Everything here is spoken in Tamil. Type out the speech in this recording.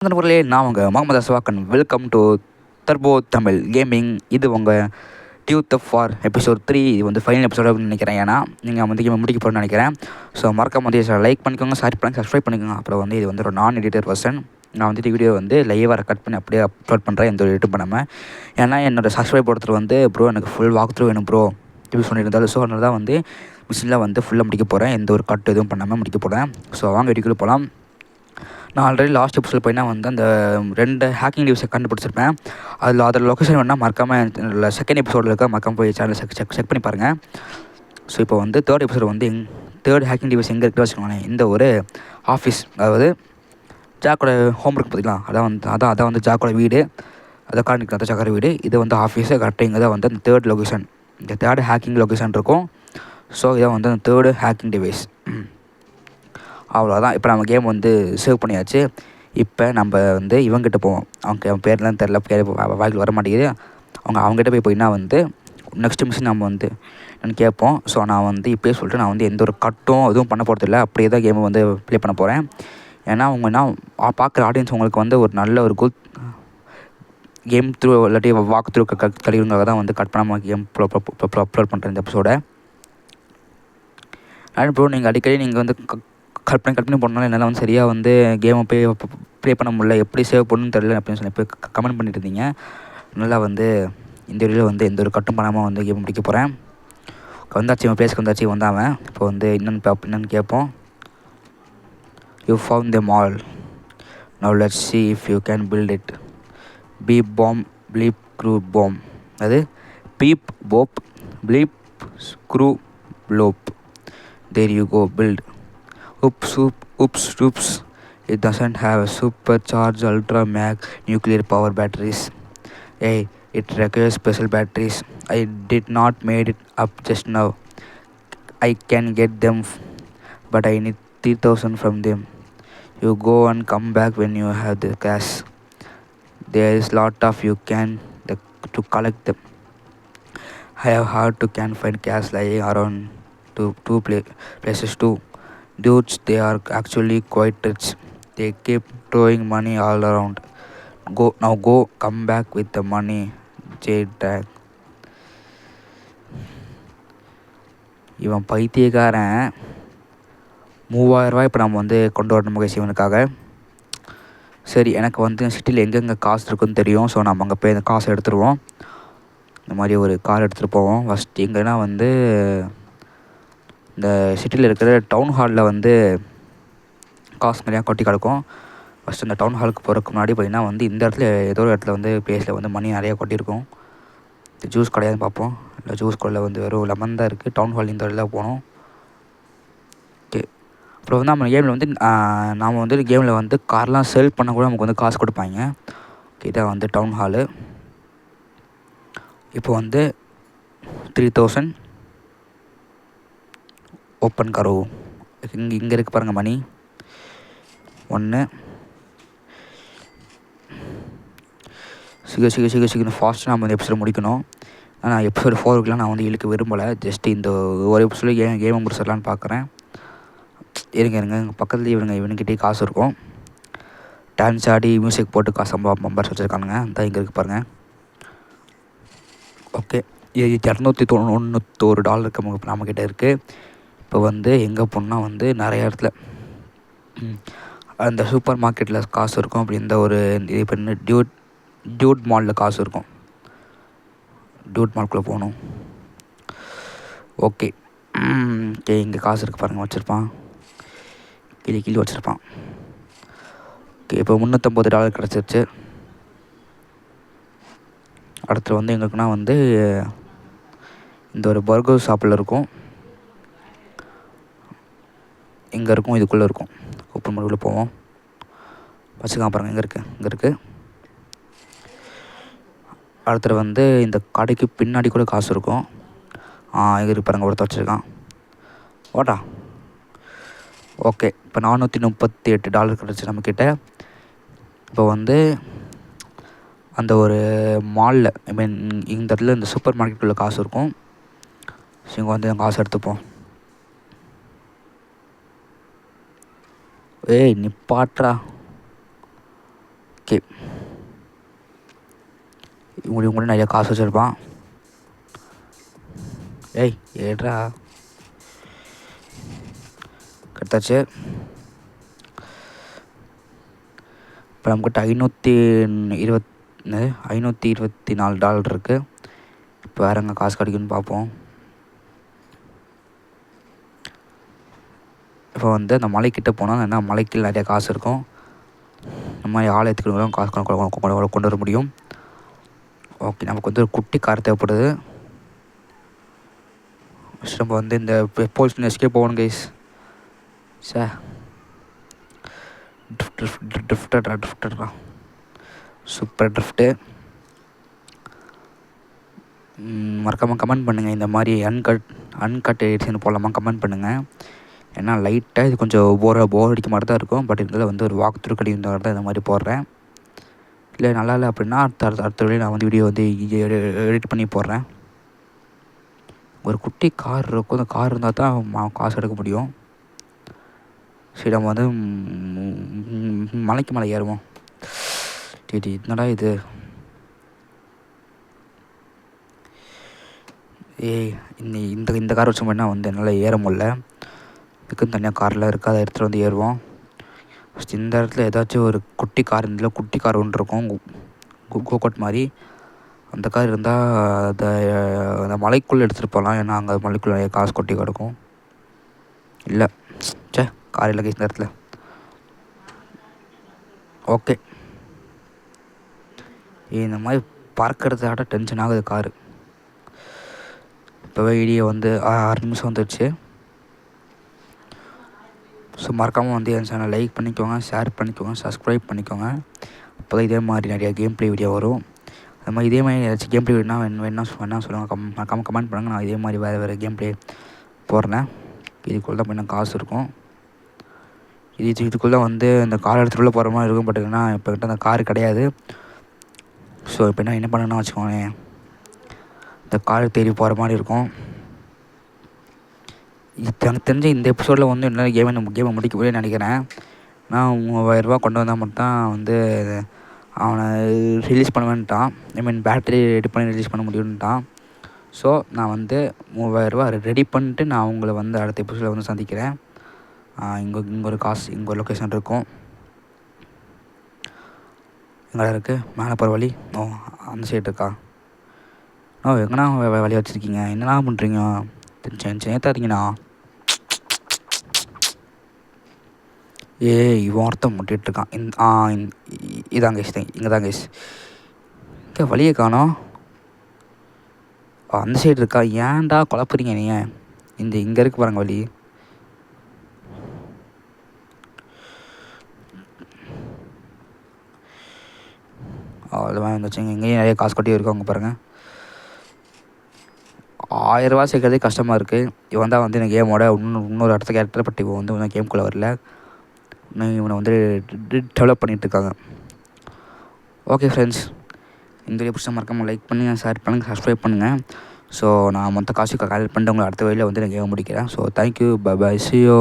நண்பர்களே, நான் உங்கள் Mohammed Ashwakkan. Welcome to turbo Tamil gaming. இது உங்கள் டியூத் ஃபார் எபிசோட் 3. இது வந்து ஃபைனல் எபிசோட் அப்படின்னு நினைக்கிறேன். ஏன்னா நீங்கள் வந்து கேம் முடிக்க போகிறேன்னு நினைக்கிறேன். ஸோ மறக்காம வந்து லைக் பண்ணிக்கோங்க, ஷேர் பண்ணி சப்ஸ்கிரைப் பண்ணிக்கோங்க. அப்புறம் வந்து இது வந்து ஒரு நான் எடிட்டர் வெர்ஷன். நான் வந்து வீடியோ வந்து லைவாக ரெக்கார்ட் பண்ணி அப்படியே அப்லோட் பண்ணுறேன், எந்த ஒரு எடிட்டும் பண்ணாமல். ஏன்னா என்னோடய சப்ஸ்கிரைப் ஒருத்தர் வந்து ப்ரோ எனக்கு ஃபுல் வாக் த்ரூ வேணும் ப்ரோ இப்படி சொல்லியிருந்தாலும். ஸோ அதனால தான் வந்து மிஷினில் வந்து ஃபுல்லாக முடிக்க போகிறேன், எந்த ஒரு கட் எதுவும் பண்ணாமல் முடிக்க போகிறேன். ஸோ வாங்க வீடியோக்குள்ளே போகலாம். நான் ஆல்ரெடி லாஸ்ட் எபிசோட் போய்னா வந்து அந்த 2 ஹேக்கிங் டிவைஸை கண்டுபிடிச்சிருப்பேன். அதோட லொக்கேஷன் வேணால் மறக்காமல் செகண்ட் எபிசோடில் இருக்க மறக்காமல் போய் சேனல் செக் பண்ணி பாருங்கள். ஸோ இப்போ வந்து தேர்ட் எபிசோட் வந்து தேர்ட் ஹேக்கிங் டிவைஸ் எங்கே இருக்குன்னு வச்சுக்கோங்களேன். இந்த ஒரு ஆஃபீஸ், அதாவது ஜாக்கோட ஹோம் ஒர்க் பார்த்திங்களா, அதான் வந்து ஜாக்கோட வீடு, அதை காணிக்கலாம், அந்த ஜாக்கோட வீடு. இது வந்து ஆஃபீஸு கரெக்டாக இங்கே தான் வந்து அந்த தேர்ட் லொக்கேஷன், இந்த தேர்ட் ஹேக்கிங் லொக்கேஷன் இருக்கும். ஸோ இதான் வந்து அந்த தேர்டு ஹேக்கிங் டிவைஸ். அவ்வளோதான். இப்போ நம்ம கேம் வந்து சேவ் பண்ணியாச்சு. இப்போ நம்ம வந்து இவங்ககிட்ட போவோம். அவன் பேர்லாம் தெரில, பேர் வாய்க்கு வர மாட்டேங்குது. அவங்ககிட்ட போயின்னா வந்து நெக்ஸ்ட் மிஷின் நம்ம வந்து நான் கேட்போம். ஸோ நான் வந்து இப்போயே சொல்லிட்டு நான் வந்து எந்த ஒரு கட்டும் எதுவும் பண்ண போகிறதில்ல, அப்படியே தான் கேமை வந்து ப்ளே பண்ண போகிறேன். ஏன்னா அவங்கன்னா பார்க்குற ஆடியன்ஸ் உங்களுக்கு வந்து ஒரு நல்ல ஒரு குட் கேம் த்ரூ இல்லாட்டி வாக் த்ரூ கழிவுங்காக தான் வந்து கட் பண்ணாமல் கேம் அப்லோட் பண்ணுறேன் இந்த எபிசோடை. அண்ட் ப்ரோ, நீங்கள் அடிக்கடி நீங்கள் வந்து கட் பண்ணி போனாலும் என்னால் வந்து சரியாக வந்து கேமை போய் ப்ளே பண்ண முடியல, எப்படி சேவ் பண்ணணும்னு தெரியல அப்படின்னு சொல்லி இப்போ கமெண்ட் பண்ணிட்டு இருந்தீங்க. நல்லா வந்து இந்த வீடியோவில் வந்து எந்த ஒரு கட்டும் பண்ணாமல் வந்து கேம் முடிக்க போகிறேன். வந்தாச்சு, இவன் பிளேஸ்க்கு வந்தாச்சு, வந்தாவன். இப்போ வந்து என்னென்னு கேட்போம். You found them all, now let's see if you can build it. Beep பாம் ப்ளீப் ஸ்க்ரூ பாம், அது பீப் போப் ப்ளீப் ஸ்க்ரூ ப்ளோப். There you go, build. Oops, it doesn't have a supercharged ultra mag nuclear power batteries. Hey, it requires special batteries. I did not made it up just now. I can get them, but I need 3,000 from them. You go and come back when you have the cash. There is lot of you can to collect them. I have hard to can find cash lying around two places too. Dudes, they are actually quite rich. They keep throwing money all around. Go, come back with the money, J-Tag. இவன் பைத்தியக்காரன். 3000 ரூபாய் இப்போ நம்ம வந்து கொண்டு வரணும் முகேஷ் இவனுக்காக. சரி, எனக்கு வந்து சிட்டியில் எங்கெங்கே காசு இருக்குன்னு தெரியும். ஸோ நம்ம அங்கே போய் அந்த காசை எடுத்துருவோம். இந்த மாதிரி ஒரு கார் எடுத்துகிட்டு போவோம். ஃபஸ்ட்டு எங்கன்னா வந்து இந்த சிட்டியில் இருக்கிற டவுன் ஹாலில் வந்து காசு நிறையா கொட்டி கிடக்கும். ஃபஸ்ட்டு இந்த டவுன் ஹாலுக்கு போகிறதுக்கு முன்னாடி பார்த்திங்கன்னா வந்து இந்த இடத்துல ஏதோ ஒரு இடத்துல வந்து பிளேஸில் வந்து மணி நிறையா கொட்டியிருக்கும். இந்த ஜூஸ் கடையாதுன்னு பார்ப்போம். இல்லை, ஜூஸ் கடையில் வந்து வெறும் லெமன் தான் இருக்குது. டவுன் ஹால் இந்த இடத்துல போகணும். ஓகே, அப்புறம் வந்து நம்ம கேமில் வந்து நாம் வந்து கேமில் வந்து கார்லாம் சேல் பண்ண கூட நமக்கு வந்து காசு கொடுப்பாங்க. ஓகே, இதான் வந்து டவுன் ஹாலு. இப்போ வந்து 3,000 ஓப்பன் கரோ. இங்கே இருக்குது பாருங்கள் மணி 1. சீக்கிரம் ஃபாஸ்ட்டாக நம்ம இந்த எபிசோட் முடிக்கணும். ஆனால் எபிசோடு 4க்குலாம் நான் வந்து இழுக்க விரும்பலை. ஜஸ்ட்டு இந்த ஒரு எபிசோடு கேமை முடிச்சிடலான்னு பார்க்குறேன். இருங்க பக்கத்துலேயே இவனுக்கிட்டே காசு இருக்கும். டான்ஸ் ஆடி மியூசிக் போட்டு காசு பம்பர்ஸ் வச்சுருக்கானுங்க. அந்த இங்கே இருக்குது பாருங்கள். ஓகே, $291 நம்மக்கிட்ட இருக்குது. இப்போ வந்து எங்கே போனால் வந்து நிறைய இடத்துல அந்த சூப்பர் மார்க்கெட்டில் காசு இருக்கும். அப்படி இந்த ஒரு இப்போ டியூட் மாலில் காசு இருக்கும். டியூட் மால்குள்ளே போகணும். ஓகே, இங்கே காசு இருக்குது பாருங்கள், வச்சுருப்பான். கிளி வச்சுருப்பான். ஓகே, இப்போ $350 கிடச்சிருச்சு. அடுத்து வந்து எங்களுக்குன்னா வந்து இந்த ஒரு பர்கர் ஷாப்பில் இருக்கும். இங்கே இருக்கும், இதுக்குள்ளே இருக்கும். ஓப்பன் பண்ணி உள்ளே போவோம். வச்சுக்கலாம் பாருங்கள், இங்கே இருக்குது. அடுத்தது வந்து இந்த கடைக்கு பின்னாடி கூட காசு இருக்கும். இங்கே இருக்கு பாருங்கள், ஒருத்தர் வச்சுருக்கான். ஓட்டா. ஓகே, இப்போ $438 கிடச்சி நம்மக்கிட்ட. இப்போ வந்து அந்த ஒரு மாலில் இந்த இடத்துல இந்த சூப்பர் மார்க்கெட்டுக்குள்ளே காசு இருக்கும். ஸோ இங்கே வந்து காசு எடுத்துப்போம். ஏய் நிப்பாட்றா. ஓகே, இவங்களுக்கு கூட நிறையா காசு வச்சுருப்பான். ஏய் ஏட்ரா கட்டாச்சு. இப்போ நம்மக்கிட்ட $524 இருக்குது. இப்போ வேறு எங்கே காசு கிடைக்குன்னு பார்ப்போம். இப்போ வந்து அந்த மலைக்கிட்ட போனால் என்ன மலைக்கு நிறையா காசு இருக்கும். இந்த மாதிரி ஆலயத்துக்கு காசு கொண்டு வர முடியும். ஓகே, நமக்கு வந்து ஒரு குட்டி கார் தேவைப்படுது. நம்ம வந்து இந்த போலீஸ் எஸ்கேப் போகணும் கைஸ். சார் ட்ரிஃப்டர்டா சூப்பர் ட்ரிஃப்ட்டு. மறக்காமல் கமெண்ட் பண்ணுங்கள், இந்த மாதிரி அன்கட் எடிஷன் போடலாமா கமெண்ட் பண்ணுங்கள். ஏன்னா லைட்டாக இது கொஞ்சம் போர் அடிக்க மாதிரி தான் இருக்கும். பட் இருந்தாலும் வந்து ஒரு வாக் த்ரூ கடி தான் இந்த மாதிரி போடுறேன். இல்லை நல்லா இல்லை அப்படின்னா அடுத்த வழியில் நான் வந்து வீடியோ வந்து எடிட் பண்ணி போடுறேன். ஒரு குட்டி கார் இருக்கும், அந்த கார் இருந்தால் தான் காசு எடுக்க முடியும். சரி, நம்ம வந்து மலைக்கு மேலே ஏறுவோம். சரி, என்னடா இது? இந்த கார் வச்ச மாதிரினா வந்து என்னால் ஏற முடியல. இதுக்குன்னு தனியாக காரில் இருக்குது, அதை எடுத்துகிட்டு வந்து ஏறுவோம். ஃபஸ்ட் இந்த இடத்துல ஏதாச்சும் ஒரு குட்டி கார், இதில் குட்டி கார் ஒன்று இருக்கும், கோகோட் மாதிரி. அந்த கார் இருந்தால் அதை அந்த மலைக்குள்ளே எடுத்துகிட்டு போகலாம். ஏன்னா அங்கே மலைக்குள்ளே நிறைய காசு கொட்டி கிடக்கும். இல்லை கார் இல்லை இந்த இடத்துல. ஓகே, இந்த மாதிரி பறக்கிறதாட்ட டென்ஷன் ஆகுது காரு. இப்போவே வீடியோ வந்து 6 நிமிஷம் வந்துடுச்சு. ஸோ மறக்காமல் வந்து என் சேனல் லைக் பண்ணிக்கோங்க, ஷேர் பண்ணிக்கோங்க, சப்ஸ்கிரைப் பண்ணிக்கோங்க. அப்போ தான் இதே மாதிரி நிறையா கேம் ப்ளே வீடியோ வரும். அது மாதிரி இதே மாதிரி ஏதாச்சும் கேம் ப்ளே வேணா சொல்லுங்கள். மறக்காமல் கமெண்ட் பண்ணுங்கள். நான் இதே மாதிரி வேறு கேம் ப்ளே போடுறேன். இதுக்குள்ளே தான் இன்னும் காசு இருக்கும். இதுக்குள்ளே வந்து இந்த கார் எடுத்துக்குள்ளே போகிற மாதிரி இருக்கும். பட் இல்லைன்னா இப்போ கிட்ட அந்த கார் கிடையாது. ஸோ இப்போ என்ன பண்ணணும்னா வச்சுக்கோங்களேன், இந்த கார் தேடி போகிற மாதிரி இருக்கும். எனக்கு தெரிஞ்ச இந்த எபிசோடில் வந்து என்ன கேமை முடிக்க முடியும்னு நினைக்கிறேன். நான் $3000 கொண்டு வந்தால் மட்டும் வந்து அவனை ரிலீஸ் பண்ணுவேன்ட்டான். பேட்டரி ரெடி பண்ணி ரிலீஸ் பண்ண முடியும்ட்டான். ஸோ நான் வந்து $3000 ரெடி பண்ணிட்டு நான் அவங்கள வந்து அடுத்த எபிசோடில் வந்து சந்திக்கிறேன். இங்கே ஒரு லொக்கேஷன் இருக்கும். எங்கே இருக்குது மேலே போகிற வழி? அந்த சைடு இருக்கா? எங்கண்ணா வழியாக வச்சுருக்கீங்க? என்னண்ணா பண்ணுறீங்க? சேத்தாதீங்கண்ணா. இவன் ஒருத்தன் முட்டிகிட்ருக்கான். இதான் கைஸ், இங்கே தான் கைஸ். இங்கே வழியை காணோம். அந்த சைடு இருக்கா? ஏன்டா குழப்புறீங்க நீங்கள்? இங்கே இருக்கு பாருங்க வழி. அவ்வளோதான் வந்துச்சுங்க. இங்கேயும் நிறைய காசு கட்டி இருக்கவங்க பாருங்கள். $1000 சேர்க்கறதே கஷ்டமாக இருக்குது. இவன் தான் வந்து இந்த கேமோட இன்னொரு அடுத்த கேரக்டர். பட் இவன் வந்து கேமுக்குள்ளே வரல. இன்னும் இவனை வந்து டெவலப் பண்ணிகிட்ருக்காங்க. ஓகே ஃப்ரெண்ட்ஸ், இந்த வீடியோ பிடிச்சா மறக்காமல் லைக் பண்ணுங்கள், ஷேர் பண்ணுங்கள், சப்ஸ்கிரைப் பண்ணுங்கள். ஸோ நான் மொத்த காசு கலெக்ட் பண்ணிட்டு உங்களை அடுத்த வழியில் வந்து நான் கேம் முடிக்கிறேன். So thank you, bye, see you.